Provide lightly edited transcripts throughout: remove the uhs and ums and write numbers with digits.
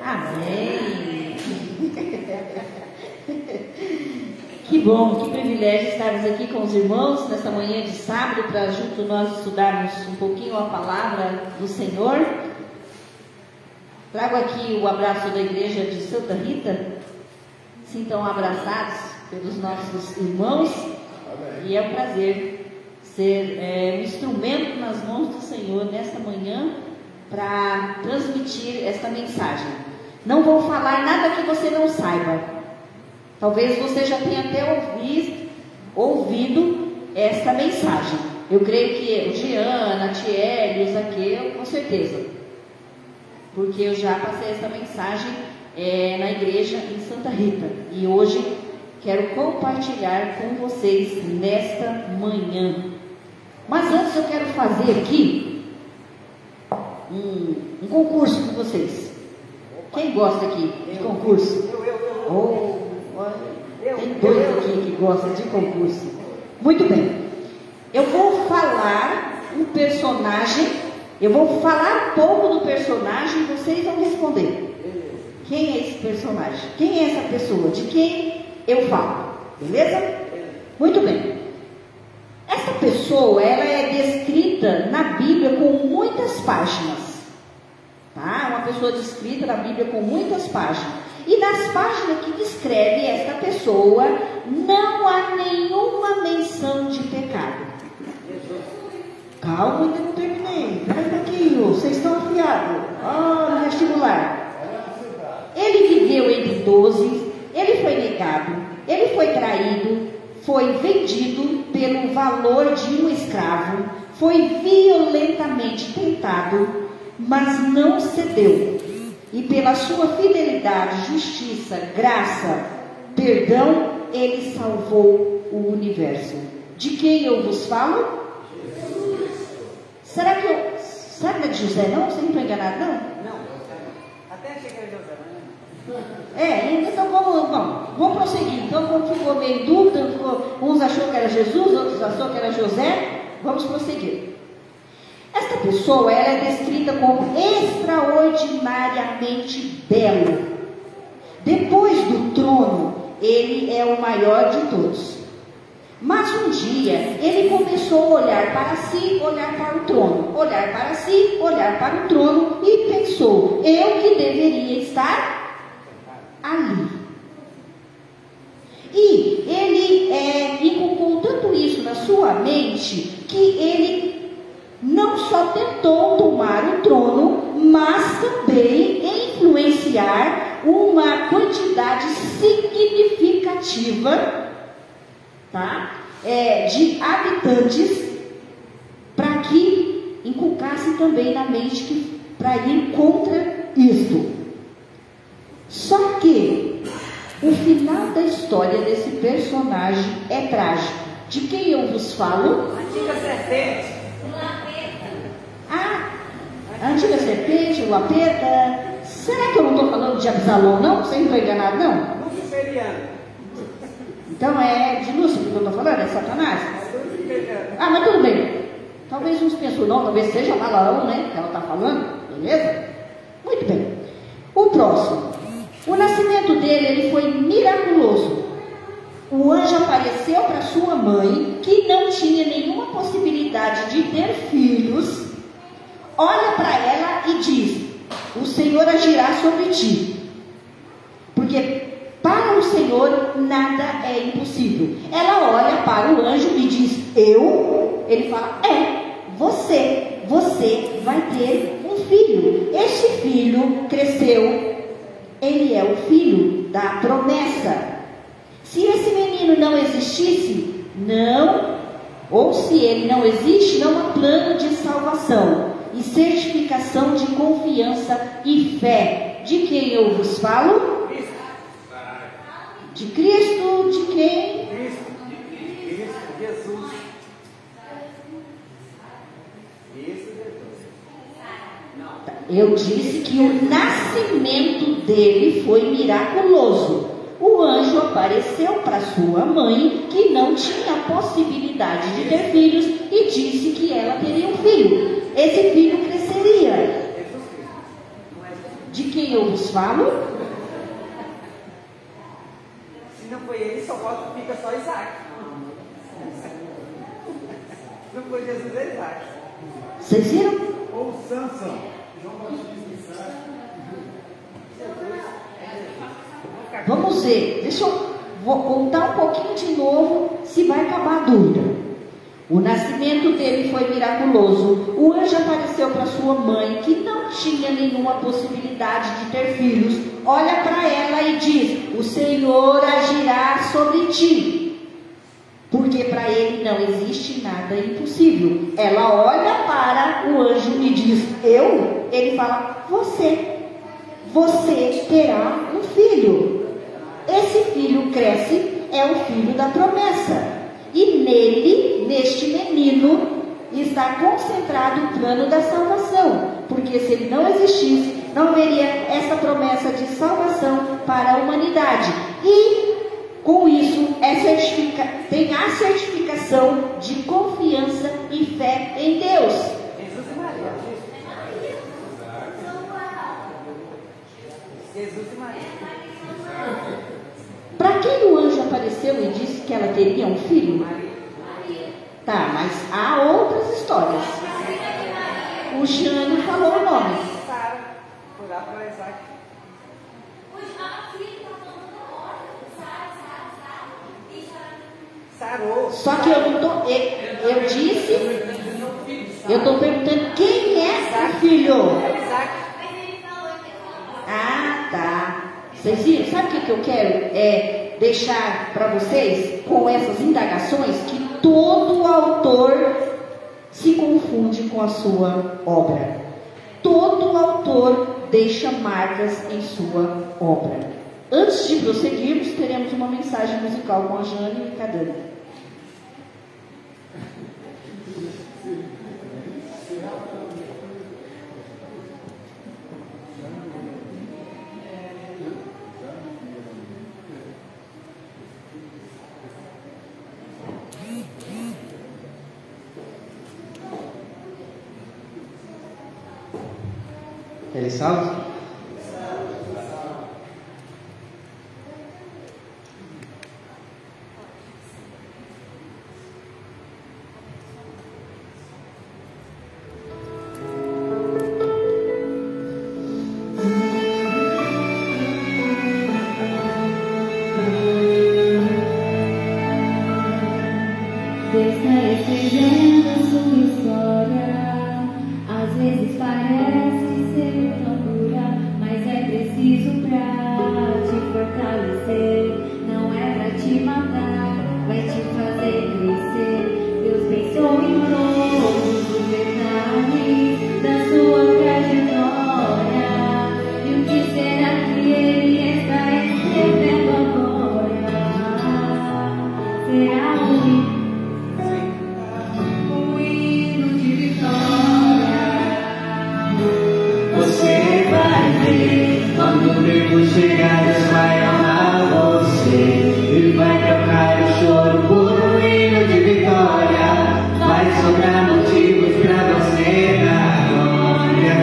Amém. Que bom, que privilégio estarmos aqui com os irmãos nesta manhã de sábado para junto nós estudarmos um pouquinho a palavra do Senhor. Trago aqui o abraço da igreja de Santa Rita. Sintam abraçados pelos nossos irmãos. E é um prazer ser um instrumento nas mãos do Senhor nesta manhã para transmitir esta mensagem. Não vou falar nada que você não saiba. Talvez você já tenha até ouvido esta mensagem. Eu creio que o Giana, a Tiele, o Zaqueu, com certeza. Porque eu já passei esta mensagem na igreja em Santa Rita. E hoje quero compartilhar com vocês nesta manhã. Mas antes eu quero fazer aqui um concurso com vocês. Quem gosta aqui de concurso? Tem dois aqui que gostam de concurso. Muito bem. Eu vou falar um personagem. Eu vou falar um pouco do personagem e vocês vão responder. Quem é esse personagem? Quem é essa pessoa? De quem eu falo? Beleza? Muito bem. Essa pessoa, ela é descrita na Bíblia com muitas páginas. Tá? Uma pessoa descrita na Bíblia com muitas páginas. E nas páginas que descreve esta pessoa, não há nenhuma menção de pecado. Calma, ainda não terminei. Espera um pouquinho, vocês estão afiados. No vestibular. Ele viveu entre 12, ele foi negado, ele foi traído, foi vendido pelo valor de um escravo, foi violentamente tentado, mas não cedeu. E pela sua fidelidade, justiça, graça, perdão, ele salvou o universo. De quem eu vos falo? Jesus. Será que não é de José não? Você não está enganado não? Não. Até achei que era José, mas então vamos prosseguir. Então, como ficou meio dúvida, uns achou que era Jesus, outros achou que era José, vamos prosseguir. Esta pessoa, ela é descrita como extraordinariamente belo. Depois do trono, ele é o maior de todos. Mas um dia, ele começou a olhar para si, olhar para o trono, olhar para si, olhar para o trono e pensou: eu que deveria estar ali. E ele inculcou tanto isso na sua mente que ele não só tentou tomar o trono, mas também influenciar uma quantidade significativa, de habitantes, para que inculcasse também na mente para ir contra isto. Só que o final da história desse personagem é trágico. De quem eu vos falo? antiga serpente. A antiga serpente, o Lapeta. Será que eu não estou falando de Absalão, não? Você não está enganado, não? Luciferiano. Então é de Lúcifer que eu estou falando? É Satanás? Mas tudo bem. Talvez uns pensem, não, talvez seja Balaão, né? Que ela está falando, beleza? Muito bem. O próximo. O nascimento dele, ele foi miraculoso. O anjo apareceu para sua mãe, que não tinha nenhuma possibilidade de ter filhos. Olha para ela e diz: o Senhor agirá sobre ti, porque para o Senhor nada é impossível. Ela olha para o anjo e diz: eu? Ele fala: você vai ter um filho. Este filho cresceu, ele é o filho da promessa. Se esse menino não existisse, ou se ele não existe, não há plano de salvação e certificação de confiança e fé. De quem eu vos falo? De Cristo. De quem? Cristo, Jesus. Eu disse que o nascimento dele foi miraculoso. O anjo apareceu para sua mãe, que não tinha possibilidade de ter filhos, e disse que ela teria um filho. Esse filho cresceria. De quem eu vos falo? Se não foi ele, só fica só Isaac. Não foi Jesus, é Isaac. Vocês viram? Ou Sansão. Vamos ver, deixa eu contar um pouquinho de novo, se vai acabar a dúvida. O nascimento dele foi miraculoso. O anjo apareceu para sua mãe, que não tinha nenhuma possibilidade de ter filhos. Olha para ela e diz: o Senhor agirá sobre ti. Porque para ele não existe nada impossível. Ela olha para o anjo e diz: eu? Ele fala: você terá um filho. Esse filho cresce, é o filho da promessa. E nele, neste menino, está concentrado o plano da salvação. Porque se ele não existisse, não haveria essa promessa de salvação para a humanidade. E com isso tem a certificação de confiança e fé em Deus. Jesus e Maria. Jesus e Maria. Para quem o anjo apareceu e disse que ela teria um filho? Tá, mas há outras histórias. O Jânio falou o nome. Sara, foi lá para Isaac. Sarou. Só que eu não tô. Eu disse. Eu estou perguntando quem é o filho. Isaac. Ah, tá. Vocês viram? Sabe o que eu quero deixar para vocês com essas indagações? Que todo autor se confunde com a sua obra. Todo autor deixa marcas em sua obra. Antes de prosseguirmos, teremos uma mensagem musical com a Jane e Cadane. Ele salva? Deus está escrevendo a sua história. Às vezes parece ser tão dura, mas é preciso pra te fortalecer. Não é pra te matar, vai te fazer crescer. Deus pensou em todos os detalhes da sua trajetória. E o que será que Ele está escrevendo agora? Será um hino de vitória. Você vai ver, quando o tempo chegar, Deus vai amar você e vai trocar o choro por um hino de vitória. Vai sobrar motivos pra você dar glória.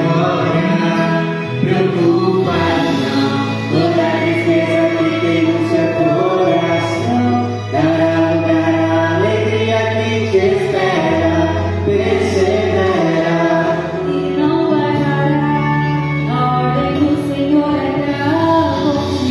Preocupa não, toda a tristeza que tem no seu coração dará lugar à alegria que te espera. Persevera. E não vai parar, a ordem do Senhor é pra você.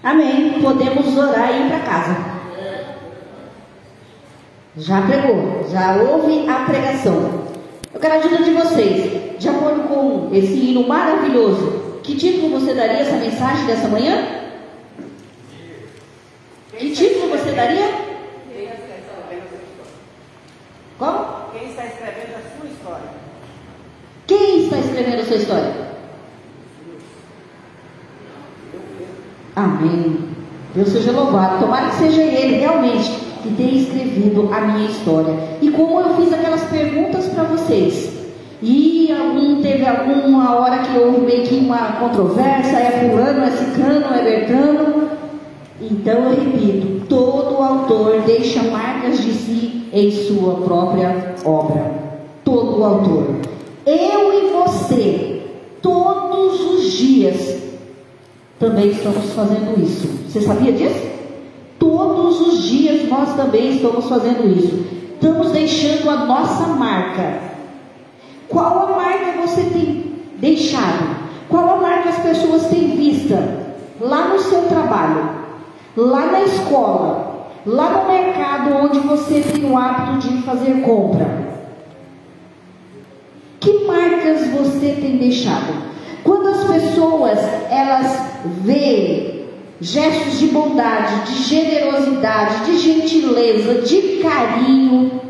Amém. Podemos orar e ir para casa. Já pregou, já houve a pregação. Eu quero a ajuda de vocês. De acordo com esse hino maravilhoso, que título você daria essa mensagem dessa manhã? Que título você daria? Como? Quem está escrevendo a sua história? Quem está escrevendo a sua história? Amém. Deus seja louvado. Tomara que seja Ele realmente que tenha escrevido a minha história. E como eu fiz aquelas perguntas para vocês, e teve alguma hora que houve meio que uma controvérsia, é fulano, é ciclano, é bertrano. Então eu repito, todo autor deixa marcas de si em sua própria obra. Todo autor. Eu e você, todos os dias, também estamos fazendo isso. Você sabia disso? Todos os dias nós também estamos fazendo isso. Estamos deixando a nossa marca. Qual a marca você tem deixado? Qual a marca as pessoas têm vista? Lá no seu trabalho, lá na escola, lá no mercado onde você tem o hábito de fazer compra. Que marcas você tem deixado? Quando as pessoas, elas veem gestos de bondade, de generosidade, de gentileza, de carinho,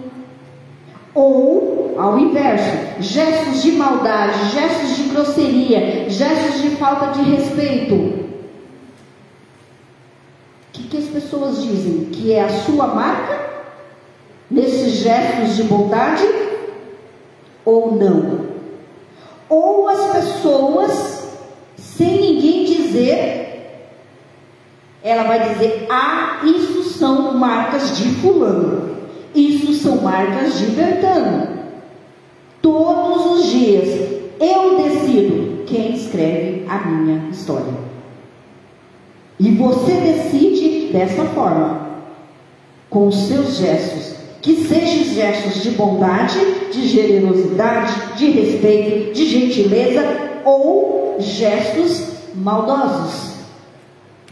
ou, ao inverso, gestos de maldade, gestos de grosseria, gestos de falta de respeito, o que as pessoas dizem? Que é a sua marca nesses gestos de bondade ou não? Ou as pessoas, sem ninguém dizer, ela vai dizer: ah, isso são marcas de fulano, isso são marcas de Bertano. Todos os dias eu decido quem escreve a minha história. E você decide dessa forma, com os seus gestos. Que sejam gestos de bondade, de generosidade, de respeito, de gentileza ou gestos maldosos.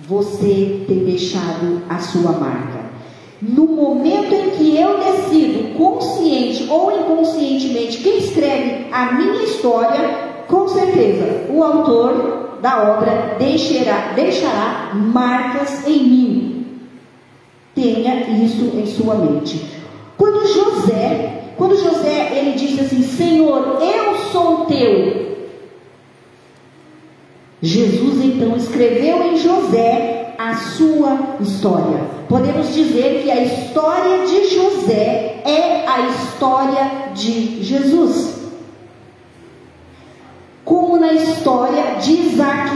Você tem deixado a sua marca. No momento em que eu decido, consciente ou inconscientemente, quem escreve a minha história, com certeza o autor da obra deixará marcas em mim. Tenha isso em sua mente. Quando José ele disse assim: Senhor, eu sou teu. Jesus então escreveu em José a sua história. Podemos dizer que a história de José é a história de Jesus. Como na história de Isaac,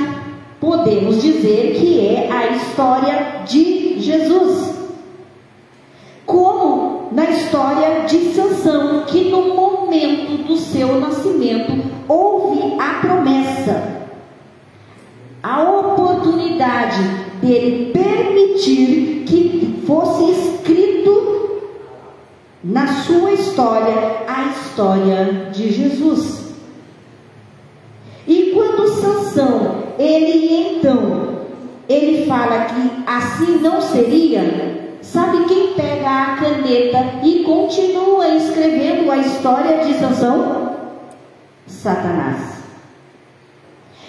podemos dizer que é a história de Jesus. Como na história de Sansão, que no momento do seu nascimento houve a promessa, a oportunidade dele permitir que fosse escrito na sua história a história de Jesus. E quando Sansão, ele fala que assim não seria, sabe quem pega a caneta e continua escrevendo a história de Sansão? Satanás.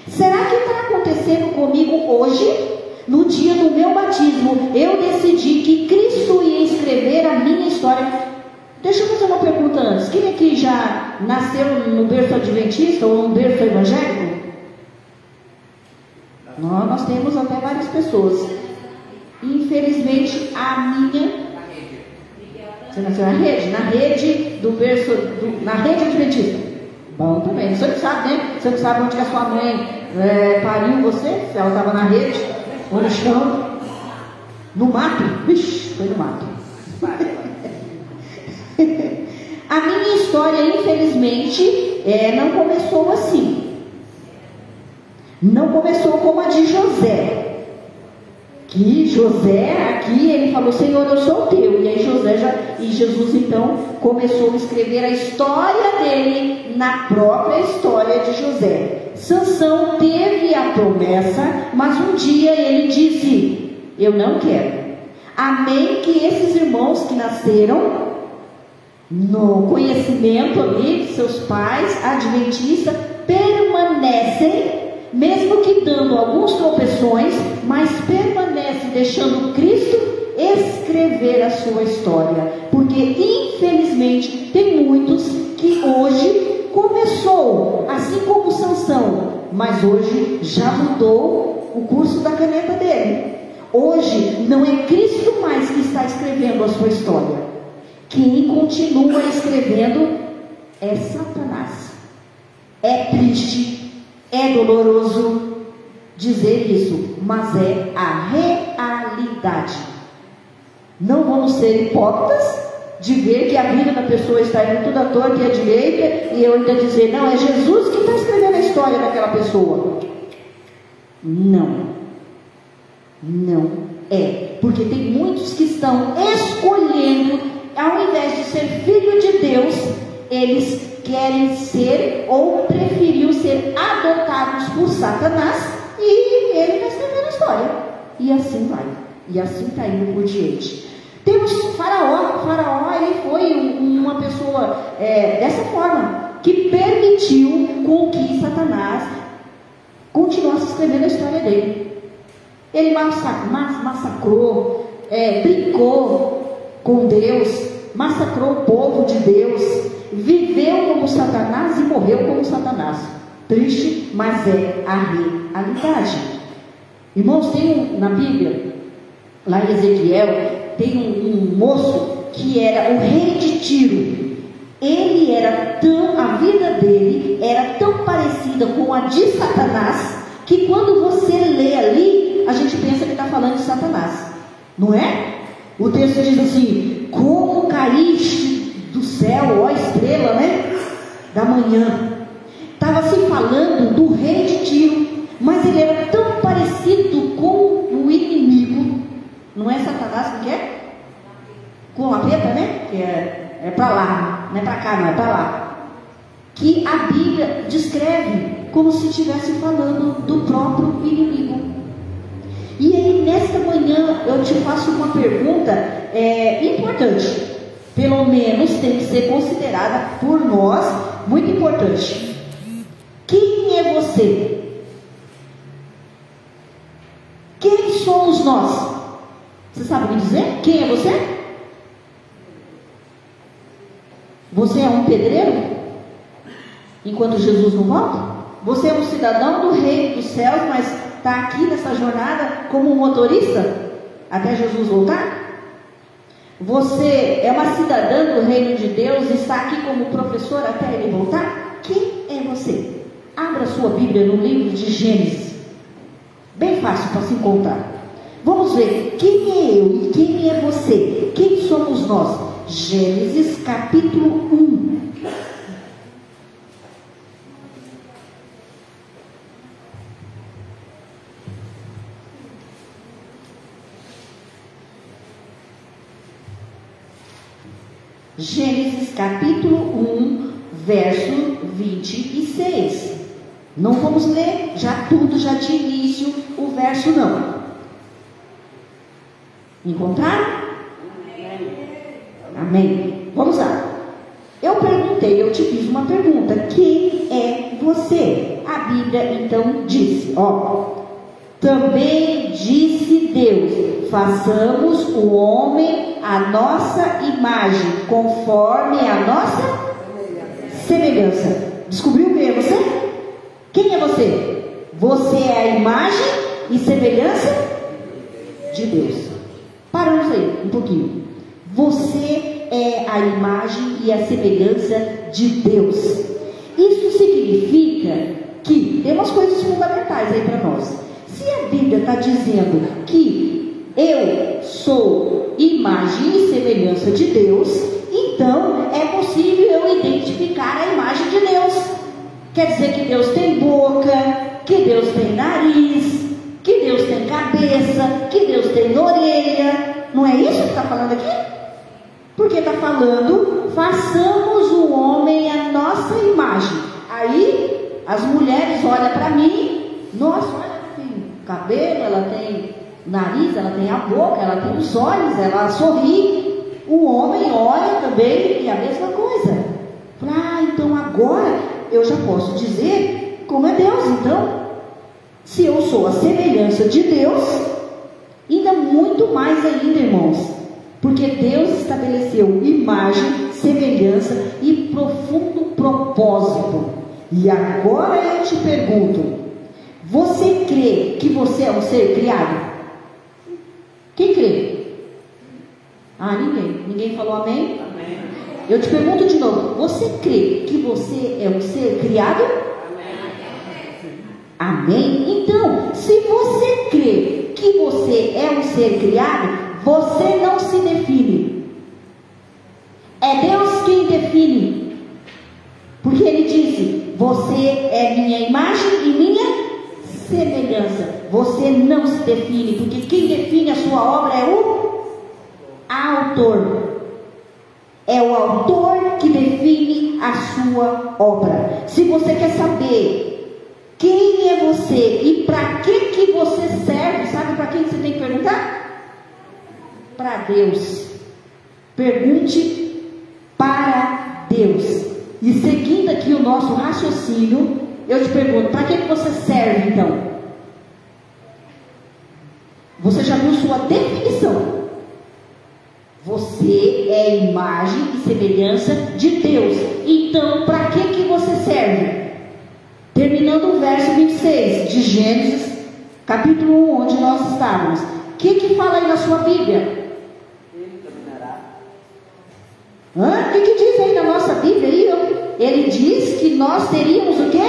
Será que está acontecendo comigo hoje? No dia do meu batismo, eu decidi que Cristo ia escrever a minha história. Deixa eu fazer uma pergunta antes. Quem aqui já nasceu no berço adventista ou no berço evangélico? Nós temos até várias pessoas. Infelizmente, a minha... Você nasceu na rede? Na rede do berço... na rede adventista. Bom também. Você que sabe, né? Você que sabe onde que a sua mãe pariu você? Se ela estava na rede ou no chão. No mato? Vixe, foi no mato. A minha história infelizmente, não começou assim. Não começou como a de José. Que José, aqui, ele falou: Senhor, eu sou teu. E aí Jesus então começou a escrever a história dele na própria história de José. Sansão teve a promessa, mas um dia ele disse: eu não quero. Amém que esses irmãos que nasceram no conhecimento ali de seus pais, adventistas, permanecem, mesmo que dando alguns tropeções, mas permanece deixando Cristo escrever a sua história, porque infelizmente tem muitos que hoje começou assim como Sansão, mas hoje já mudou o curso da caneta dele. Hoje não é Cristo mais que está escrevendo a sua história. Quem continua escrevendo é Satanás. É triste, é doloroso dizer isso, mas é a realidade. Não vamos ser hipócritas de ver que a vida da pessoa está indo tudo à torta e à direita, e eu ainda dizer: não, é Jesus que está escrevendo a história daquela pessoa. Não é, porque tem muitos que estão escolhendo, ao invés de ser filho de Deus, eles querem ser ou preferiu ser adotados por Satanás, e ele está escrevendo a história, e assim vai, e assim está indo por diante. Temos Faraó ele foi uma pessoa dessa forma, que permitiu com que Satanás continuasse escrevendo a história dele. Ele massacrou, brincou com Deus, massacrou o povo de Deus, viveu como Satanás e morreu como Satanás. Triste, mas é a realidade. Irmãos, tem na Bíblia, lá em Ezequiel, tem um moço que era o rei de Tiro. Ele a vida dele era tão parecida com a de Satanás, que quando você lê ali, a gente pensa que está falando de Satanás, não é? O texto diz assim: como caíste do céu, ó estrela, né? Da manhã. Estava se falando do rei de Tiro, mas ele era tão parecido com o inimigo. Não é Satanás que é? Com a preta, né? Que é para lá, não é para cá, não é para lá. Que a Bíblia descreve como se estivesse falando do próprio inimigo. E aí, nesta manhã, eu te faço uma pergunta importante. Pelo menos tem que ser considerada por nós muito importante. Quem é você? Quem somos nós? Você sabe me dizer? Quem é você? Você é um pedreiro? Enquanto Jesus não volta? Você é um cidadão do reino dos céus, mas está aqui nessa jornada como um motorista até Jesus voltar? Você é uma cidadã do reino de Deus e está aqui como professor até ele voltar? Quem é você? Abra sua Bíblia no livro de Gênesis. Bem fácil para se encontrar. Vamos ver quem é eu e quem é você. Quem somos nós? Gênesis capítulo 1. Gênesis capítulo 1, verso 26. Não vamos ler já tudo, já de início, o verso não. Encontraram? Amém. Vamos lá. Eu te fiz uma pergunta. Quem é você? A Bíblia então disse, também disse Deus: façamos o homem à nossa imagem, conforme a nossa semelhança. Descobriu quem é você? Quem é você? Você é a imagem e semelhança de Deus. Paramos aí um pouquinho. Você é a imagem e a semelhança de Deus. Isso significa que tem umas coisas fundamentais aí para nós. Se a Bíblia está dizendo que eu sou imagem e semelhança de Deus, então é possível eu identificar a imagem de Deus. Quer dizer que Deus tem boca, que Deus tem nariz, que Deus tem cabeça, que Deus tem orelha. Não é isso que está falando aqui? Porque está falando, façamos o homem a nossa imagem. Aí as mulheres olham para mim, nossa, ela tem cabelo, ela tem nariz, ela tem a boca, ela tem os olhos, ela sorri. O homem olha também e a mesma coisa. Fala, então agora eu já posso dizer como é Deus. Então, se eu sou a semelhança de Deus, ainda muito mais ainda, irmãos, porque Deus estabeleceu imagem, semelhança e profundo propósito. E agora eu te pergunto, você crê que você é um ser criado? Quem crê? Ninguém falou amém? Amém. Eu te pergunto de novo, você crê que você é um ser criado? Amém? Então, se você crê que você é um ser criado, você não se define. É Deus quem define. Porque Ele disse, você é minha imagem e minha semelhança. Você não se define, porque quem define a sua obra é o autor. É o autor que define a sua obra. Se você quer saber quem é você e para que você serve, sabe para quem você tem que perguntar? Para Deus. Pergunte para Deus. E seguindo aqui o nosso raciocínio, eu te pergunto, para que você serve então? Você já viu sua definição? Você é imagem e semelhança de Deus. Então, para que você serve? Terminando o verso 26 de Gênesis, capítulo 1, onde nós estávamos. O que fala aí na sua Bíblia? Ele dominará. O que diz aí na nossa Bíblia? Ele diz que nós teríamos o quê?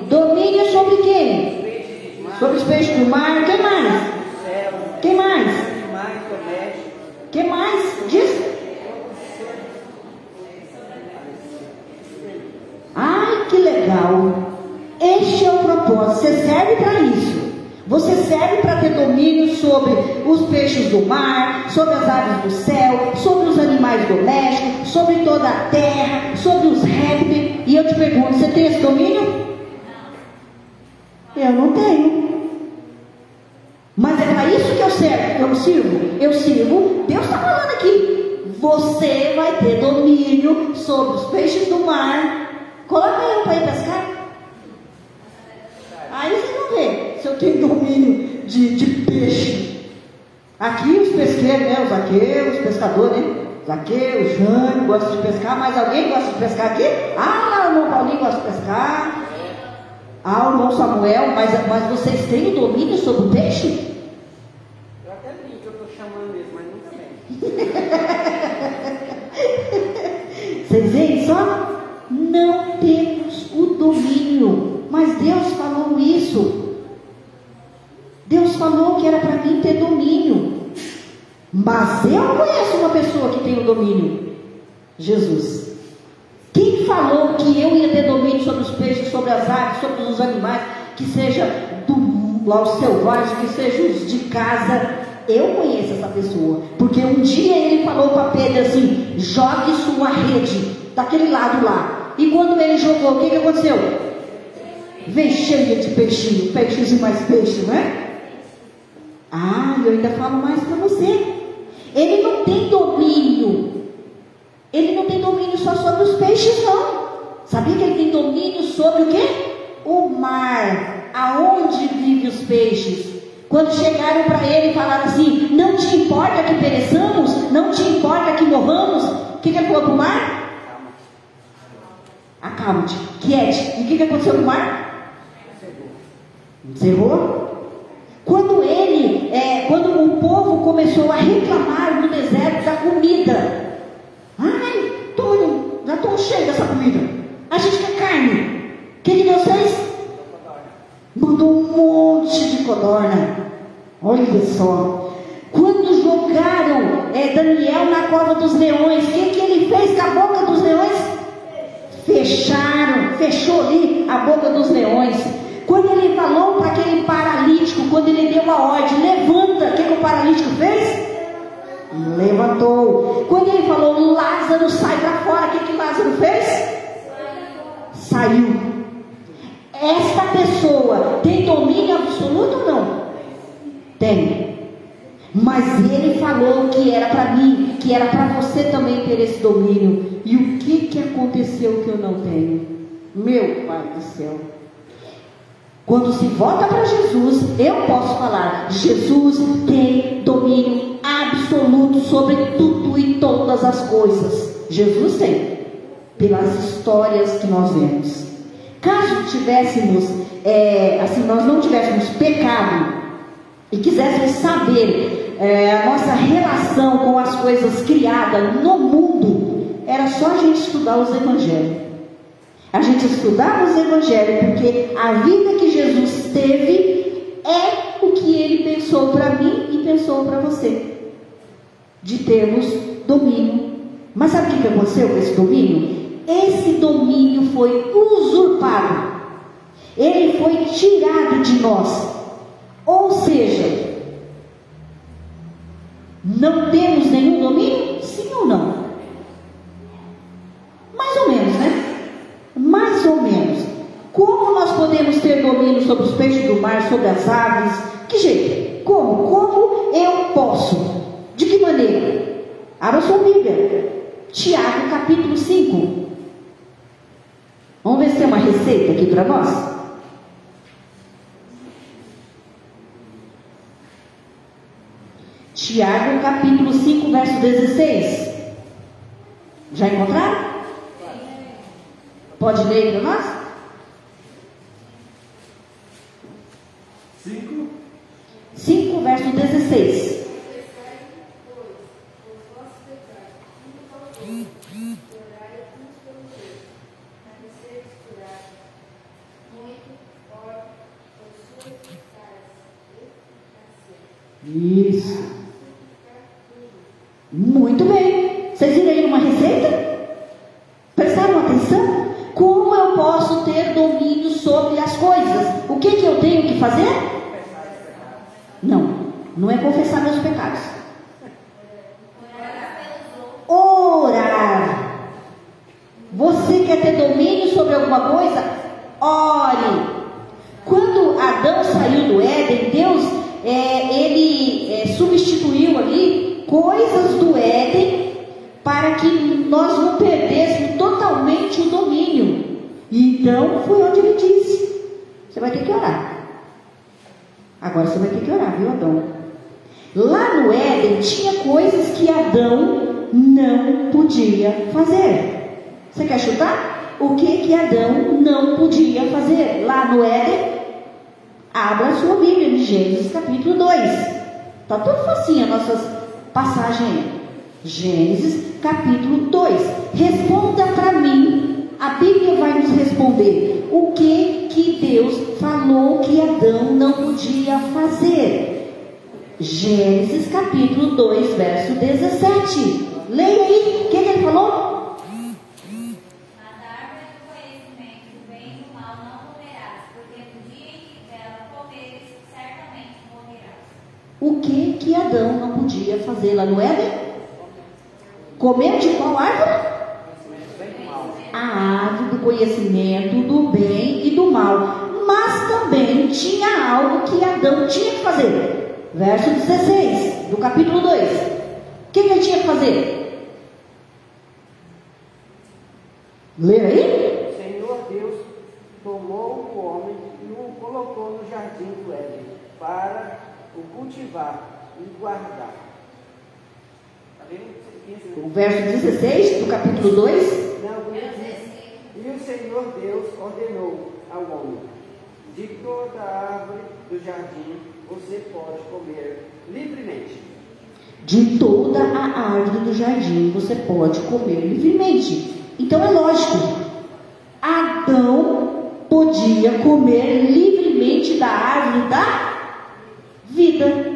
Domínio sobre quem? Sobre os peixes do mar. O que mais? Que mais? Animais domésticos. Que mais? Diz. Ai, que legal. Este é o propósito. Você serve para isso. Você serve para ter domínio sobre os peixes do mar, sobre as aves do céu, sobre os animais domésticos, sobre toda a terra, sobre os répteis. E eu te pergunto, você tem esse domínio? Eu não tenho. Mas é para isso que eu servo. Eu sirvo. Deus está falando aqui. Você vai ter domínio sobre os peixes do mar. Coloca eu para ir pescar. Aí vocês vão ver se eu tenho domínio de peixe. Aqui os pesqueiros, né? Os Zaqueu, os pescadores, né? Zaqueu, Jânio, gosta de pescar. Mas alguém gosta de pescar aqui? Ah, o irmão Paulinho gosta de pescar. Ah, o irmão Samuel, mas vocês têm o domínio sobre o peixe? Eu até brinco que eu estou chamando mesmo, mas nunca vem. Vocês veem só? Não temos o domínio. Mas Deus falou isso. Deus falou que era para mim ter domínio. Mas eu conheço uma pessoa que tem o domínio. Jesus. Quem falou que eu ia ter domínio sobre os peixes, sobre as aves, sobre os animais, que seja os selvagens, que seja os de casa? Eu conheço essa pessoa, porque um dia ele falou para Pedro assim: jogue sua rede daquele lado lá. E quando ele jogou, o que aconteceu? Veio cheia de peixinho, peixes e mais peixes, não é? Ah, eu ainda falo mais para você. Ele não tem domínio. Ele não tem domínio só sobre os peixes, não. Sabia que ele tem domínio sobre o quê? O mar, aonde vivem os peixes. Quando chegaram para ele e falaram assim: não te importa que pereçamos? Não te importa que morramos? O que ele falou para o mar? Acalme-te, quiete. E o que aconteceu com o mar? Encerrou. Quando o povo começou a reclamar no deserto da comida. Ai, já estou cheio dessa comida. A gente quer carne. O que Deus fez? Mandou um monte de codorna. Olha só. Quando jogaram Daniel na cova dos leões, o que ele fez com a boca dos leões? fechou ali a boca dos leões. Quando ele falou para aquele paralítico, quando ele deu a ordem, levanta, o que o paralítico fez? Levantou. Quando ele falou, Lázaro, sai para fora, o que Lázaro fez? Saiu. Esta pessoa tem domínio absoluto ou não? Tem. Mas ele falou que era para mim, que era para você também ter esse domínio. E o que aconteceu que eu não tenho? Meu Pai do céu. Quando se volta para Jesus, eu posso falar, Jesus tem domínio absoluto sobre tudo e todas as coisas. Jesus tem, pelas histórias que nós vemos. Caso tivéssemos, nós não tivéssemos pecado e quiséssemos saber a nossa relação com as coisas criadas no mundo, era só a gente estudar os evangelhos. A gente estudar os evangelhos, porque a vida que Jesus teve é o que ele pensou para mim e pensou para você, de termos domínio. Mas sabe o que aconteceu com esse domínio? Esse domínio foi usurpado, ele foi tirado de nós. Ou seja, não temos nenhum domínio? Sim ou não? Mais ou menos, né? Mais ou menos. Como nós podemos ter domínio sobre os peixes do mar, sobre as aves? Que jeito? Como eu posso? De que maneira? Abra sua Bíblia. Tiago capítulo 5. Vamos ver se tem uma receita aqui para nós. Tiago capítulo 5, verso 16. Já encontraram? Pode ler para nós? 5, verso 16. Isso. Muito bem. Vocês viram aí uma receita? Prestaram atenção? Como eu posso ter domínio sobre as coisas? O que eu tenho que fazer? Não é confessar meus pecados. Orar. Você quer ter domínio sobre alguma coisa? Ore. Quando Adão saiu do Éden, Deus ele substituiu ali coisas do Éden para que nós não perdêssemos totalmente o domínio. Então foi onde ele disse: você vai ter que orar. Agora você vai ter que orar, viu, Adão? Lá no Éden tinha coisas que Adão não podia fazer. Você quer chutar? O que Adão não podia fazer lá no Éden? Abra a sua Bíblia em Gênesis capítulo 2. Está tudo facinho a nossa passagem aí. Gênesis capítulo 2. Responda para mim. A Bíblia vai nos responder o que Deus falou que Adão não podia fazer. Gênesis capítulo 2, verso 17. Leia aí. O que ele falou? O que Adão não podia fazer lá no Éden? Comer de qual árvore? A árvore do conhecimento do bem e do mal. Mas também tinha algo que Adão tinha que fazer. Verso 16 do capítulo 2. O que ele tinha que fazer? Lê aí. O Senhor Deus tomou o homem e o colocou no jardim do Éden para o cultivar e guardar. O verso 16 do capítulo 2. E o Senhor Deus ordenou ao homem: de toda árvore do jardim você pode comer livremente. De toda a árvore do jardim você pode comer livremente. Então é lógico, Adão podia comer livremente da árvore da vida.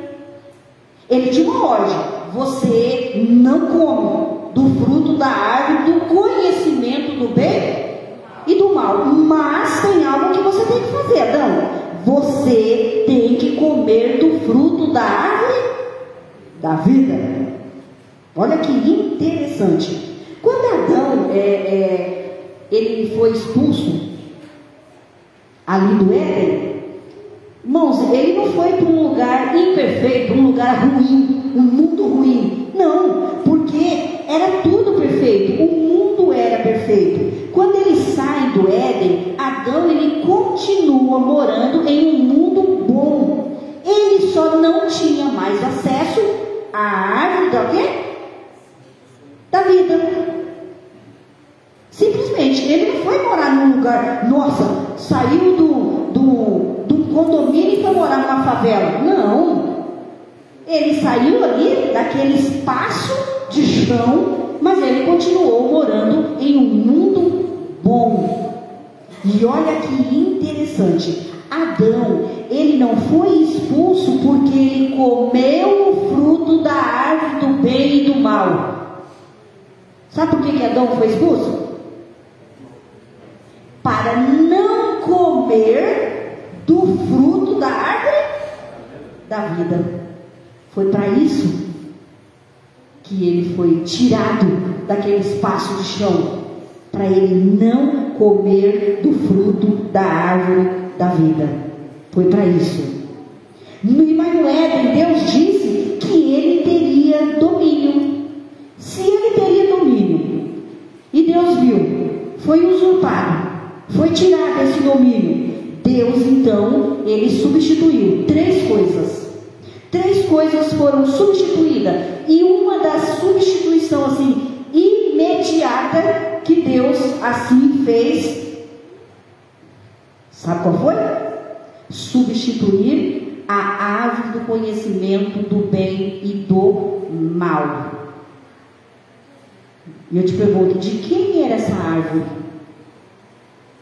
Ele tinha uma ordem: você não come do fruto da árvore do conhecimento do bem mal. Mas tem algo que você tem que fazer, Adão. Você tem que comer do fruto da árvore da vida. Olha que interessante. Quando Adão ele foi expulso ali do Éden, irmãos, ele não foi para um lugar imperfeito, um lugar ruim, um mundo ruim. Não, porque era tudo perfeito, o mundo era perfeito. Quando ele sai do Éden, Adão ele continua morando em um mundo bom. Ele só não tinha mais acesso à árvore da quê? Da vida. Simplesmente, ele não foi morar num lugar, nossa, saiu do condomínio e foi morar numa favela. Não. Ele saiu ali daquele espaço de chão, mas ele continuou morando em um mundo bom. E olha que interessante. Adão, ele não foi expulso porque ele comeu o fruto da árvore do bem e do mal. Sabe por que Adão foi expulso? Para não comer do fruto da árvore da vida. Foi para isso que ele foi tirado daquele espaço de chão, para ele não comer do fruto da árvore da vida. Foi para isso. Mas no Éden, Deus disse que ele teria domínio. Se ele teria domínio, e Deus viu, foi usurpado, foi tirado esse domínio, Deus então, ele substituiu 3 coisas. 3 coisas foram substituídas, e uma das substituições assim, imediata, que Deus assim fez, sabe qual foi? Substituir a árvore do conhecimento do bem e do mal. E eu te pergunto, de quem era essa árvore?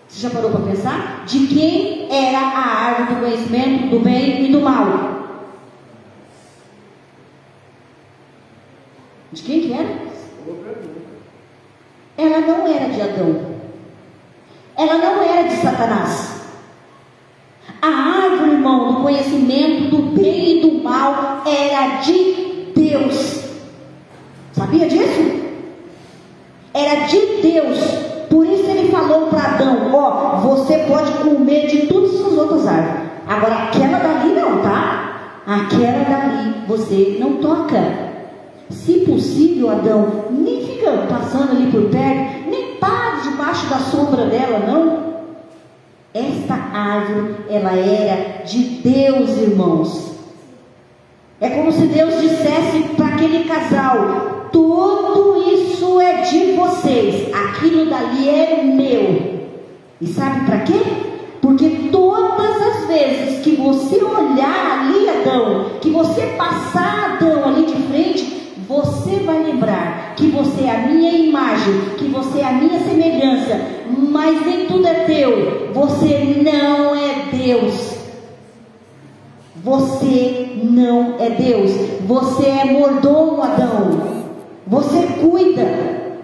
Você já parou para pensar? De quem era a árvore do conhecimento do bem e do mal? De quem que era? Ela não era de Adão. Ela não era de Satanás. A árvore, irmão, do conhecimento do bem e do mal era de Deus. Sabia disso? Era de Deus. Por isso ele falou para Adão: ó, você pode comer de todas as outras árvores, agora aquela dali não, tá? Aquela dali você não toca. Se possível, Adão, nem fica passando ali por perto, nem para debaixo da sombra dela, não. Esta árvore, ela era de Deus, irmãos. É como se Deus dissesse para aquele casal: tudo isso é de vocês, aquilo dali é meu. E sabe para quê? Porque todas as vezes que você olhar ali, Adão, que você passar, Adão, ali de frente, você vai lembrar que você é a minha imagem, que você é a minha semelhança, mas nem tudo é teu. Você não é Deus. Você não é Deus. Você é mordomo, Adão. Você cuida,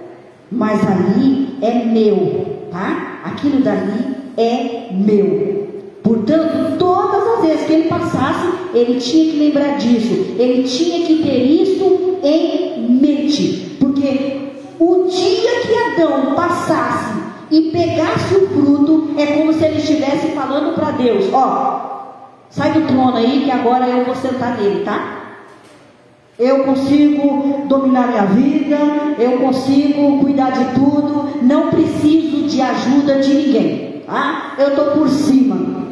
mas ali é meu, tá? Aquilo dali é meu. Portanto, todas as vezes que ele passasse, ele tinha que lembrar disso. Ele tinha que ter isso em mente. Porque o dia que Adão passasse e pegasse o fruto, é como se ele estivesse falando para Deus: ó, sai do trono aí que agora eu vou sentar nele, tá? Eu consigo dominar minha vida, eu consigo cuidar de tudo, não preciso de ajuda de ninguém, tá? Eu estou por cima.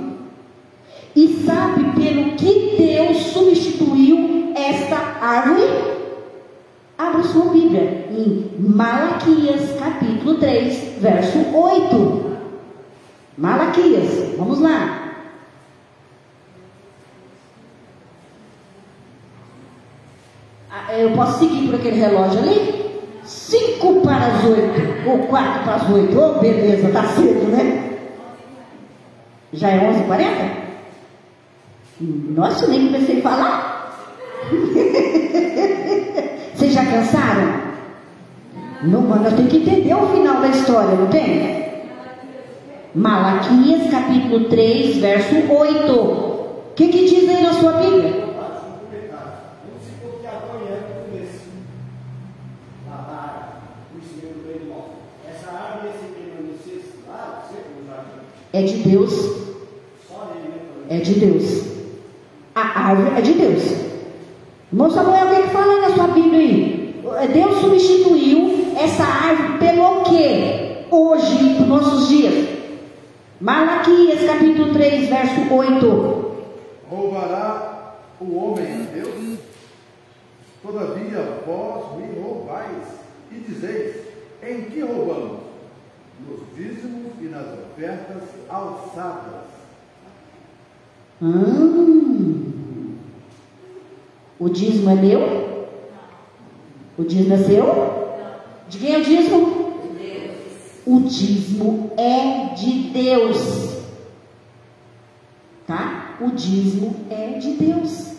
E sabe pelo que Deus substituiu esta árvore? Abra sua Bíblia em Malaquias capítulo 3, verso 8. Malaquias, vamos lá. Eu posso seguir por aquele relógio ali? 5 para as 8, ou 4 para as 8. Oh, beleza, tá cedo, né? Já é 11h40? Nossa, eu nem comecei a falar. Vocês já cansaram? Não, mas nós temos que entender o final da história, não tem? Malaquias capítulo 3, verso 8. O que diz aí na sua Bíblia? É de Deus. É de Deus. A árvore é de Deus. Irmão Samuel, o que fala aí na sua Bíblia aí? Deus substituiu essa árvore pelo quê? Hoje, nos nossos dias. Malaquias capítulo 3, verso 8. Roubará o homem a Deus? Todavia vós me roubais e dizeis: em que roubamos? Nos dízimos e nas ofertas alçadas. O dízimo é meu? O dízimo é seu? De quem é o dízimo? O dízimo é de Deus. Tá? O dízimo é de Deus.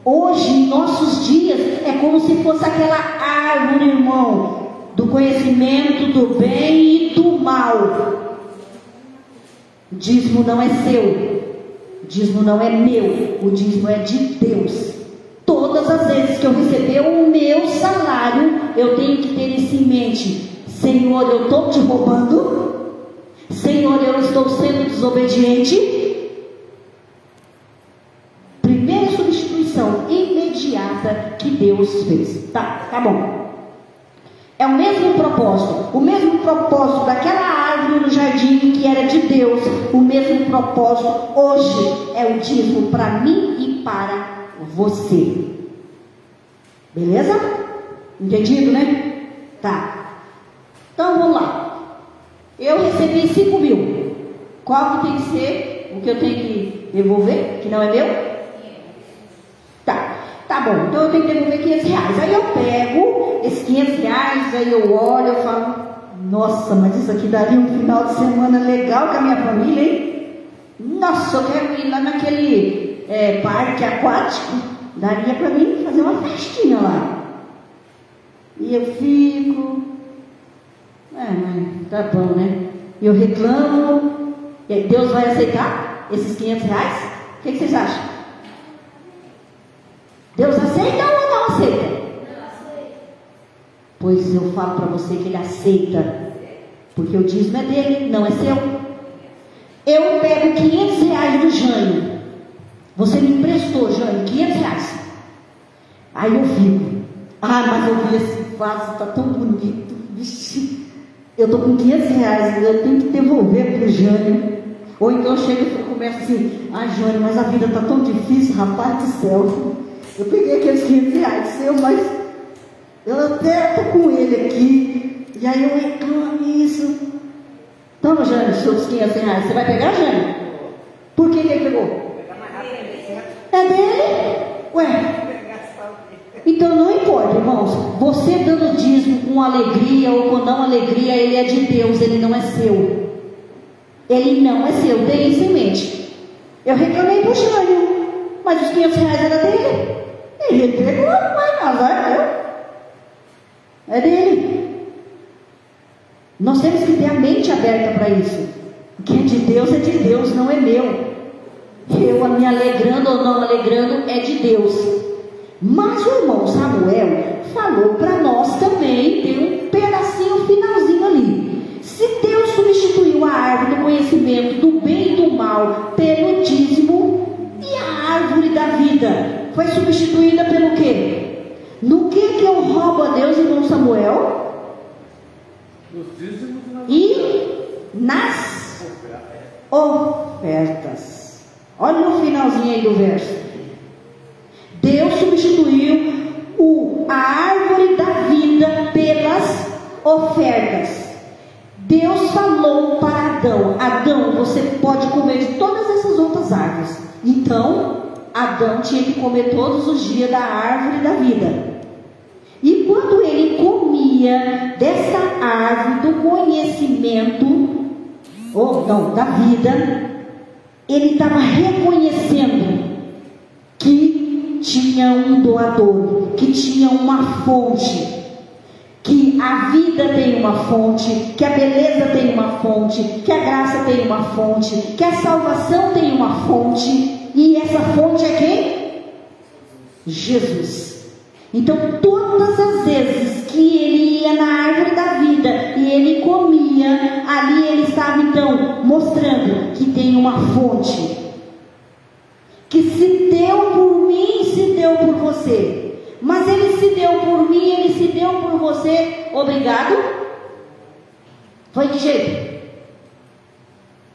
Hoje, em nossos dias, é como se fosse aquela árvore, irmão, do conhecimento do bem e do mal. O dízimo não é seu. O dízimo não é meu. O dízimo é de Deus. Todas as vezes que eu receber o meu salário, eu tenho que ter isso em mente. Senhor, eu estou te roubando? Senhor, eu estou sendo desobediente? Primeira substituição imediata que Deus fez. Tá bom. É o mesmo propósito daquela árvore no jardim que era de Deus. O mesmo propósito hoje é o dízimo para mim e para você. Beleza? Entendido, né? Tá. Então vamos lá. Eu recebi 5 mil. Qual que tem que ser o que eu tenho que devolver? Que não é meu? Tá bom. Então eu tenho que devolver 500 reais. Aí eu pego esses 500 reais, aí eu olho, eu falo: nossa, mas isso aqui daria um final de semana legal com a minha família, hein? Nossa, eu quero ir lá naquele parque aquático. Daria para mim fazer uma festinha lá. E eu fico... mas tá bom, né? Eu reclamo. E Deus vai aceitar esses 500 reais? O que vocês acham? Deus aceita ou não aceita? Pois eu falo para você que Ele aceita. Porque o dízimo é dele, não é seu. Eu pego 500 reais do Jânio. Você me emprestou, Jânio, 500 reais. Aí eu fico: mas eu vi esse vaso, está tão bonito. Vixe, eu estou com 500 reais, eu tenho que devolver para o Jânio. Ou então eu chego e começo assim: Jânio, mas a vida está tão difícil, rapaz do céu. Eu peguei aqueles 500 reais seu, mas eu até estou com ele aqui. E aí eu reclamo isso. Toma, Jânio, os seus 500 reais. Você vai pegar, Jânio? Por que ele pegou? É dele? Ué. Então não importa, irmãos. Você dando dízimo com alegria ou com não alegria, ele é de Deus, ele não é seu. Ele não é seu, tenha isso em mente. Eu reclamei pro Jânio, mas os 500 reais era dele. Ele pegou, mas azar é meu. É dele. Nós temos que ter a mente aberta para isso. O que é de Deus, não é meu. Eu me alegrando ou não alegrando é de Deus. Mas o irmão Samuel falou para nós também, tem um pedacinho finalzinho ali. Se Deus substituiu a árvore do conhecimento do bem e do mal pelo dízimo, e a árvore da vida foi substituída pelo quê? No que eu roubo a Deus, irmão Samuel? Nos dízimos e nas ofertas. Olha no finalzinho aí do verso. Deus substituiu a árvore da vida pelas ofertas. Deus falou para Adão: Adão, você pode comer de todas essas outras árvores. Então, Adão tinha que comer todos os dias da árvore da vida. E quando ele comia dessa árvore do conhecimento, da vida, ele estava reconhecendo que tinha um doador, que tinha uma fonte, que a vida tem uma fonte, que a beleza tem uma fonte, que a graça tem uma fonte, que a salvação tem uma fonte, e essa fonte é quem? Jesus. Então todas as vezes que ele ia na árvore da vida e ele comia, ali ele estava então mostrando que tem uma fonte, que se deu por mim, se deu por você. Mas ele se deu por mim, ele se deu por você. Obrigado. Foi que jeito?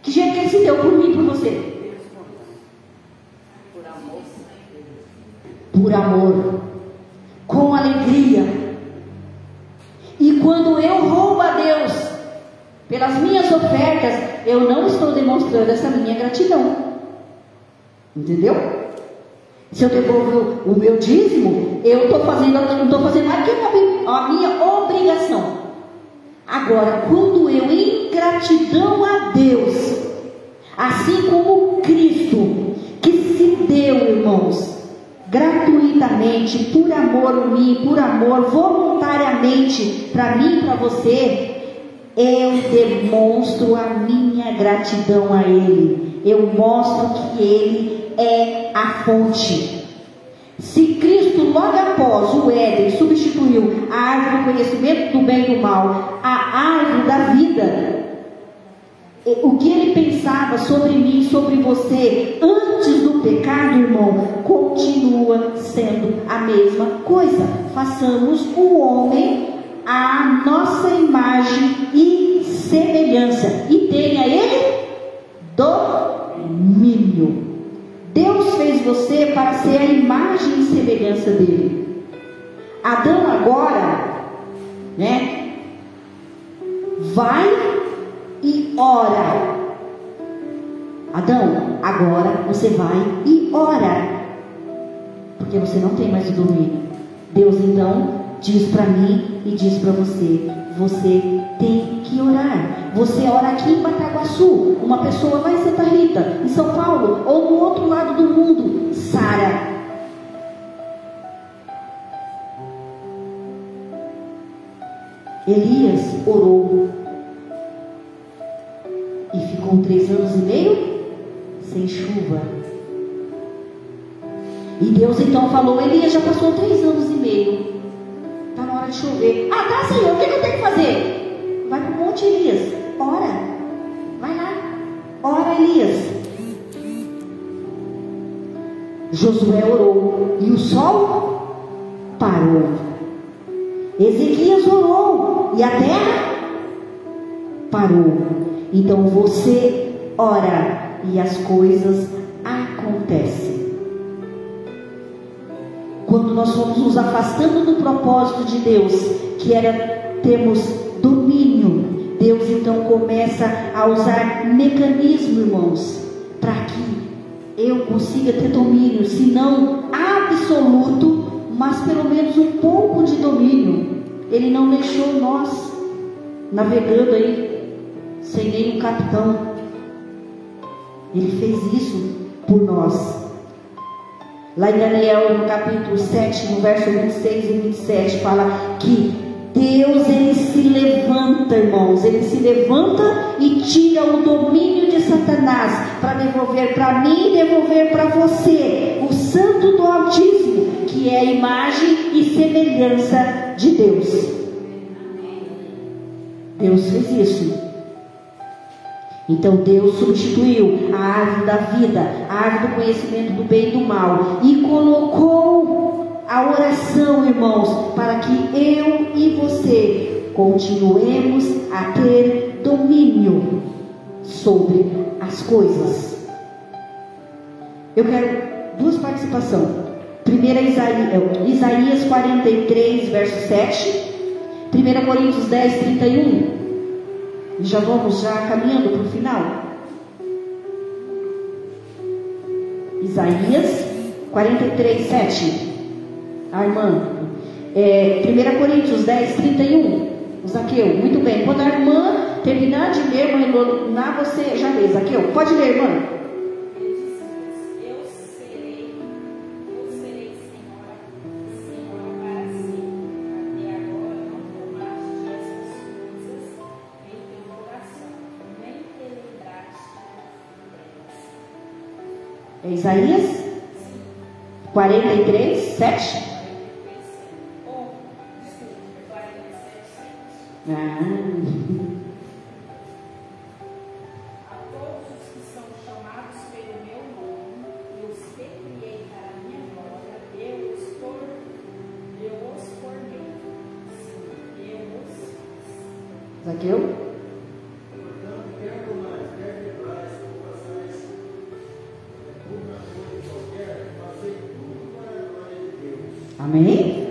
Que jeito que ele se deu por mim e por você? Por amor. Com alegria. E quando eu roubo a Deus pelas minhas ofertas, eu não estou demonstrando essa minha gratidão. Entendeu? Se eu devolvo o meu dízimo, eu não estou fazendo mais que a minha obrigação. Agora, quando eu, em gratidão a Deus, assim como Cristo, que se deu, irmãos, gratuitamente, por amor a mim, por amor, voluntariamente, para mim e para você, eu demonstro a minha gratidão a Ele. Eu mostro que Ele é a fonte. Se Cristo logo após o Éden substituiu a árvore do conhecimento do bem e do mal, a árvore da vida, o que ele pensava sobre mim, sobre você, antes do pecado, irmão, continua sendo a mesma coisa. Façamos o homem à nossa imagem e semelhança, e tenha ele domínio. Deus fez você para ser a imagem e semelhança dele. Adão agora, né, vai e ora. Adão, agora você vai e ora, porque você não tem mais o domínio. Deus então diz para mim e diz para você: você tem que orar. Você ora aqui em Bataguaçu, uma pessoa lá em Santa Rita, em São Paulo, ou no outro lado do mundo, Sara. Elias orou e ficou 3 anos e meio sem chuva. E Deus então falou: Elias, já passou 3 anos e meio, está na hora de chover. Ah, tá, Senhor, o que eu tenho que fazer? Vai para o monte, Elias, ora, vai lá, ora, Elias. Josué orou e o sol parou. Ezequias orou e a terra parou. Então você ora e as coisas acontecem. Quando nós fomos nos afastando do propósito de Deus, que era termos domínio, Deus então começa a usar mecanismo, irmãos, para que eu consiga ter domínio, se não absoluto, mas pelo menos um pouco de domínio. Ele não deixou nós navegando aí sem nenhum capitão. Ele fez isso por nós. Lá em Daniel, no capítulo 7, no verso 26 e 27, fala que Deus, ele se levanta, irmãos, ele se levanta e tira o domínio de Satanás para devolver para mim e devolver para você o Santo do Altíssimo, que é a imagem e semelhança de Deus. Deus fez isso. Então Deus substituiu a árvore da vida, a árvore do conhecimento do bem e do mal, e colocou a oração, irmãos, para que eu e você continuemos a ter domínio sobre as coisas. Eu quero 2 participações. Primeira, Isaías 43, verso 7. 1 Coríntios 10, 31. E já vamos caminhando para o final. Isaías 43, 7. A irmã. 1 Coríntios 10, 31. O Zaqueu, muito bem. Quando a irmã terminar de ler, irmã, você já lê. Zaqueu, pode ler, irmã. É Isaías 43, 7. A todos os que são chamados pelo meu nome, eu os criei para a minha glória, eu os formei. Sim, eu os fiz. Zaqueu? Amém?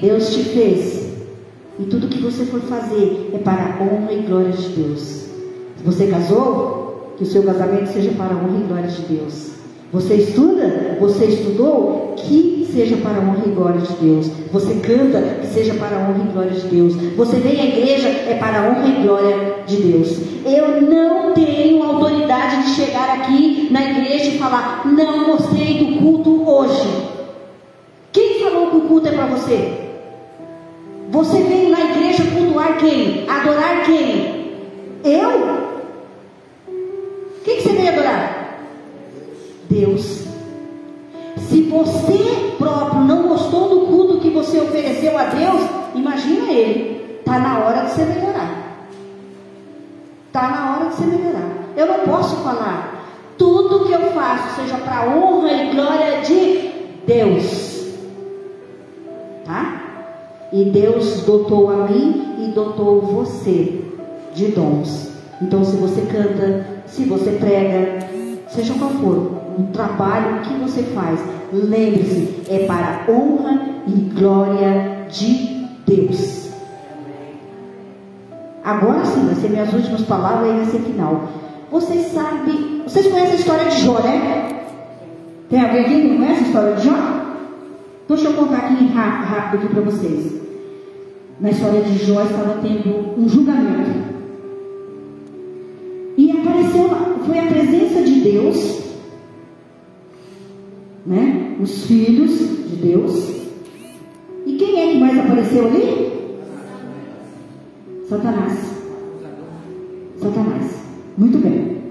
Deus te fez. E tudo que você for fazer é para a honra e glória de Deus. Se você casou, que o seu casamento seja para a honra e glória de Deus. Você estuda, você estudou, que seja para a honra e glória de Deus. Você canta, que seja para a honra e glória de Deus. Você vem à igreja, é para a honra e glória de Deus. Eu não tenho autoridade de chegar aqui na igreja e falar: não gostei do culto hoje. Quem falou que o culto é para você? Você veio na igreja cultuar quem? Adorar quem? Eu? Quem que você veio adorar? Deus. Se você próprio não gostou do culto que você ofereceu a Deus, imagina Ele. Está na hora de você melhorar. Está na hora de você melhorar. Eu não posso falar: tudo que eu faço seja para a honra e glória de Deus. Tá? E Deus dotou a mim e dotou você de dons. Então, se você canta, se você prega, seja qual for o trabalho que você faz, lembre-se, é para a honra e glória de Deus. Agora sim, vai ser minhas últimas palavras e vai ser final. Vocês conhecem a história de Jó, né? Tem alguém aqui que não conhece a história de Jó? Então, deixa eu contar aqui rápido aqui para vocês. Na história de Jó estava tendo um julgamento. E foi a presença de Deus, né? Os filhos de Deus. E quem é que mais apareceu ali? Satanás. Muito bem.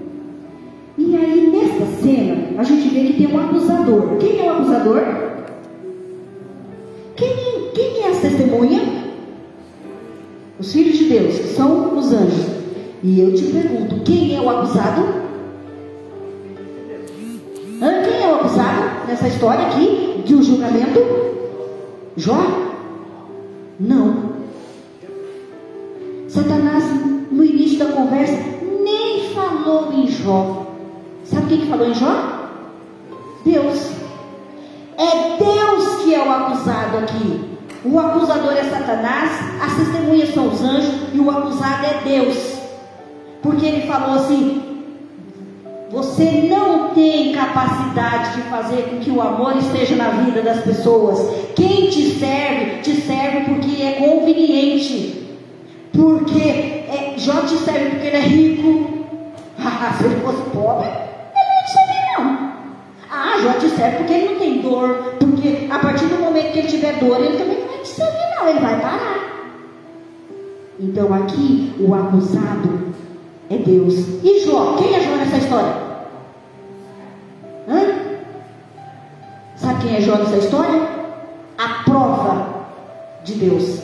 E aí nessa cena a gente vê que tem um acusador. Quem é o acusador? Quem é as testemunhas? Os filhos de Deus, que são os anjos. E eu te pergunto: quem é o acusado? Quem é o acusado nessa história aqui de um julgamento? Jó? Não. Satanás, no início da conversa, nem falou em Jó. Sabe quem que falou em Jó? Deus. É Deus que é o acusado aqui. O acusador é Satanás, as testemunhas são os anjos e o acusado é Deus. Porque ele falou assim: você não tem capacidade de fazer com que o amor esteja na vida das pessoas. Quem te serve porque é conveniente. Porque Jó te serve porque ele é rico. Se ele fosse pobre, ele não te servir não. Jó te serve porque ele não tem dor. Porque a partir do momento que ele tiver dor, ele também não vai te servir não, ele vai parar. Então aqui o acusado é Deus. E Jó? Quem é Jó nessa história? Sabe quem é Jó nessa história? A prova de Deus.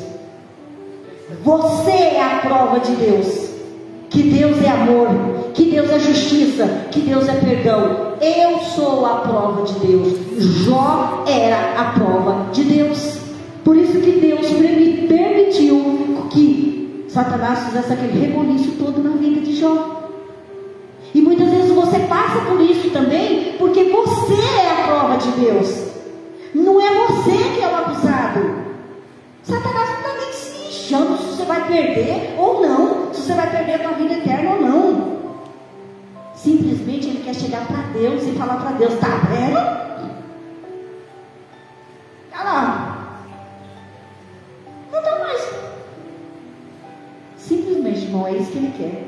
Você é a prova de Deus. Que Deus é amor, que Deus é justiça, que Deus é perdão. Eu sou a prova de Deus. Jó era a prova de Deus. Por isso que Deus permitiu que Satanás fizesse aquele reboliço todo na vida de Jó. E muitas vezes você passa por isso também, porque você é a prova de Deus. Não é você que é o acusado. Satanás não está nem se lixando se você vai perder ou não, se você vai perder a tua vida eterna ou não. Simplesmente ele quer chegar para Deus e falar para Deus: tá vendo? Olha lá, não dá mais. Simplesmente não é isso que ele quer.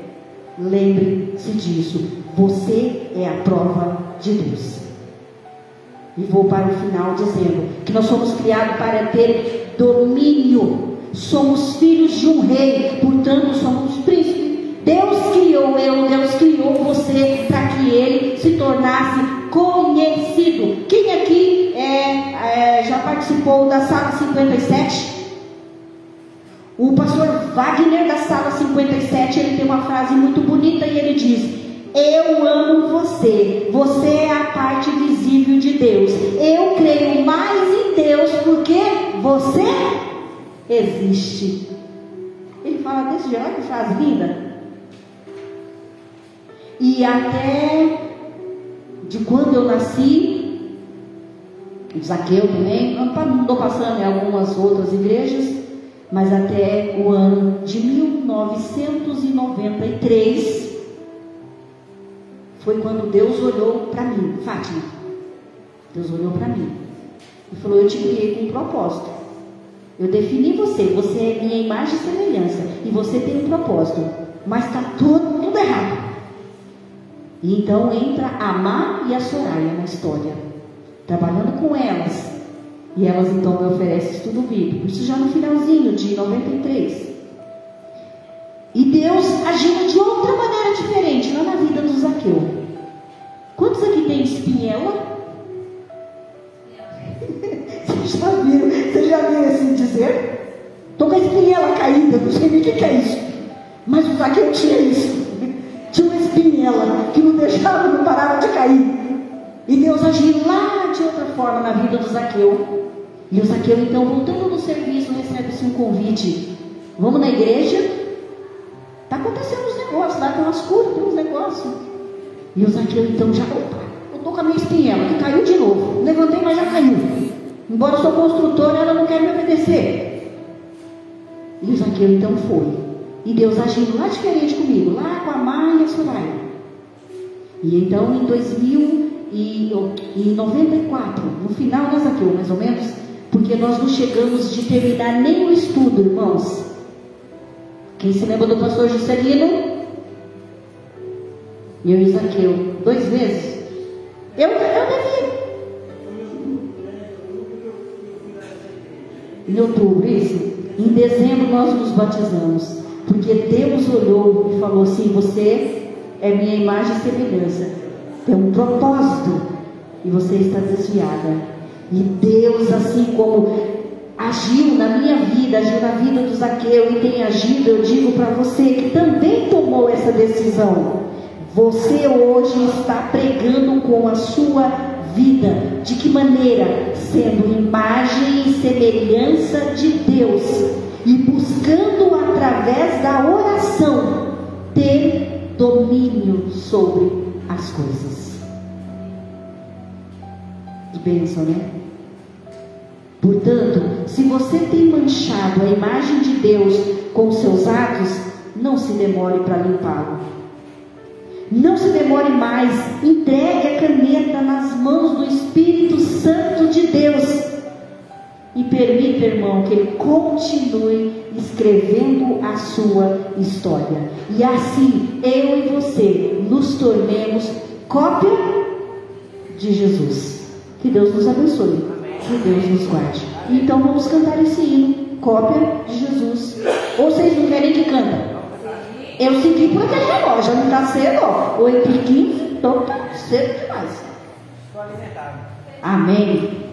Lembre-se disso. Você é a prova de Deus. E vou para o final dizendo que nós somos criados para ter domínio. Somos filhos de um rei, portanto somos príncipes. Deus criou Deus criou você para que ele se tornasse conhecido participou da Sala 57? O pastor Wagner da Sala 57, ele tem uma frase muito bonita e ele diz: eu amo você, você é a parte visível de Deus, eu creio mais em Deus porque você existe. Ele fala desse jeito, olha que frase linda. E até de quando eu nasci, Zaqueu também, não estou passando em algumas outras igrejas, mas até o ano de 1993 foi quando Deus olhou para mim, Fátima. Deus olhou para mim e falou: eu te criei com um propósito. Eu defini você, você é minha imagem e semelhança, e você tem um propósito, mas está tudo errado. E então entra a Má e a Soraya na história, trabalhando com elas. E elas então me oferecem estudo bíblico. Isso já no finalzinho de 93. E Deus agindo de outra maneira diferente lá na vida do Zaqueu. Quantos aqui tem espinhela? Vocês já viram assim dizer? Estou com a espinhela caída, não sei nem o que é isso. Mas o Zaqueu tinha isso. Tinha uma espinhela que não deixava, não parava de cair. E Deus agiu lá de outra forma na vida do Zaqueu. E o Zaqueu, então, voltando no serviço, recebe-se um convite: vamos na igreja? Está acontecendo uns negócios lá, tem umas curas, tem uns negócios. E o Zaqueu, então, já, opa, eu estou com a minha espinhela, que caiu de novo. Levantei, mas já caiu. Embora eu sou construtora, ela não quer me obedecer. E o Zaqueu, então, foi. E Deus agindo lá diferente comigo, lá com a Má e a Soraya. E então, em 1994, no final da Zaqueu, mais ou menos, porque nós não chegamos de terminar nem o estudo, irmãos. Quem se lembra do pastor Juscelino? Eu e Zaqueu, 2 vezes. Eu devia. Em outubro, isso. Em dezembro nós nos batizamos, porque Deus olhou e falou assim: você é minha imagem e semelhança, tem um propósito, e você está desviada. E Deus, assim como agiu na minha vida, agiu na vida do Zaqueu e tem agido, eu digo para você que também tomou essa decisão. Você hoje está pregando com a sua vida. De que maneira? Sendo imagem e semelhança de Deus e buscando através da oração ter domínio sobre as coisas. Que bênção, né? Portanto, se você tem manchado a imagem de Deus com seus atos, não se demore para limpá-lo. Não se demore mais. Entregue a caneta nas mãos do Espírito Santo de Deus e permita, irmão, que Ele continue escrevendo a sua história. E assim, eu e você nos tornemos cópia de Jesus. Que Deus nos abençoe. Que Deus nos guarde. Então vamos cantar esse hino, cópia de Jesus. Ou vocês não querem que canta? Eu segui por aquele relógio, já não está cedo, ó. 8h15, então está cedo demais. Estou alimentado. Amém.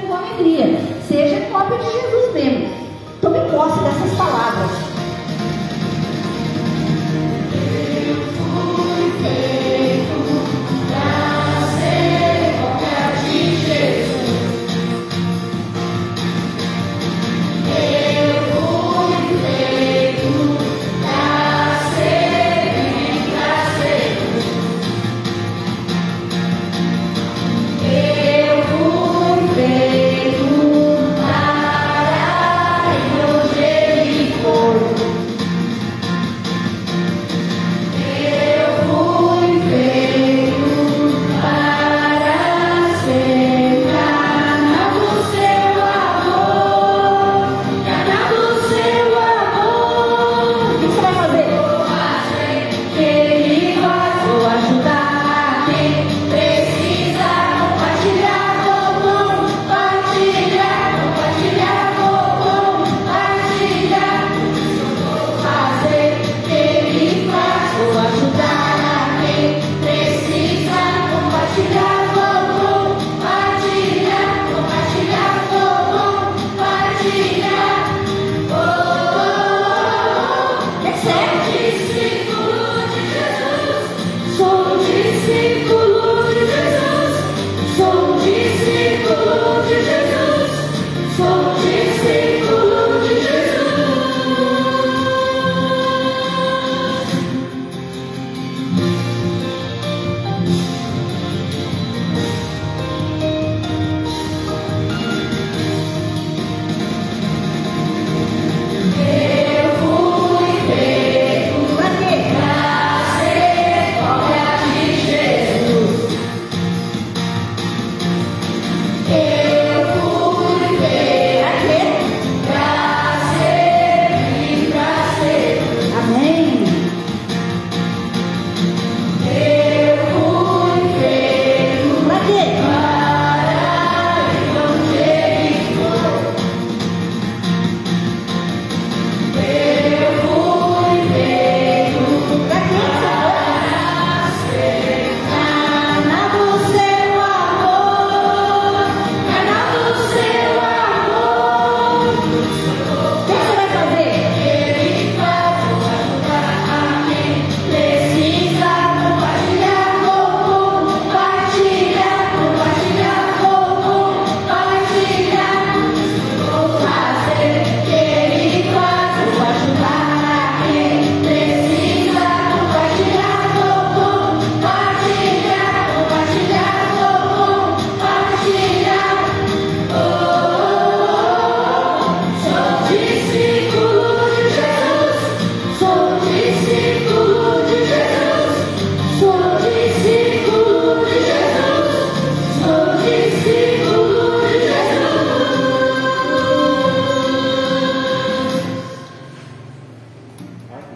Com alegria, seja cópia de Jesus mesmo. Tome posse dessas palavras. Eu fui feito para ser cópia de Jesus. Eu fui feito para ser Eu fui feito para evangelizar.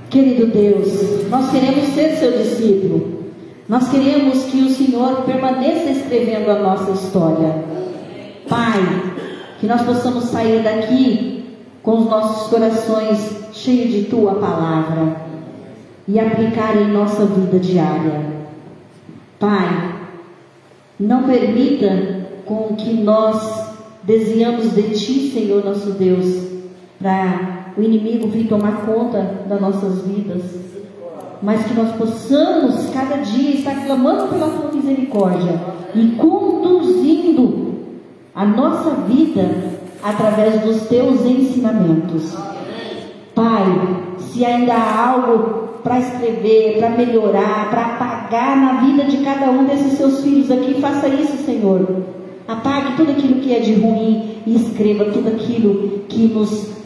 Querido Deus, nós queremos ser seu discípulo. Nós queremos que o Senhor permaneça escrevendo a nossa história. Pai, que nós possamos sair daqui com os nossos corações cheios de Tua palavra e aplicar em nossa vida diária. Pai, não permita com que nós desviamos de Ti, Senhor nosso Deus, para o inimigo vir tomar conta das nossas vidas, mas que nós possamos cada dia estar clamando pela Tua misericórdia e conduzindo a nossa vida através dos Teus ensinamentos. Pai, se ainda há algo para escrever, para melhorar, para apagar na vida de cada um desses Seus filhos aqui, faça isso, Senhor. Apague tudo aquilo que é de ruim e escreva tudo aquilo que nos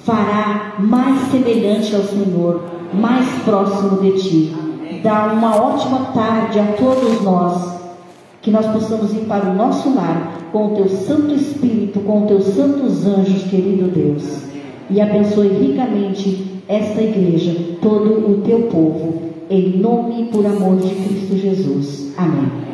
fará mais semelhante ao Senhor, mais próximo de Ti. Dá uma ótima tarde a todos nós, que nós possamos ir para o nosso lar com o Teu Santo Espírito, com os Teus santos anjos, querido Deus, e abençoe ricamente esta igreja, todo o Teu povo, em nome e por amor de Cristo Jesus. Amém.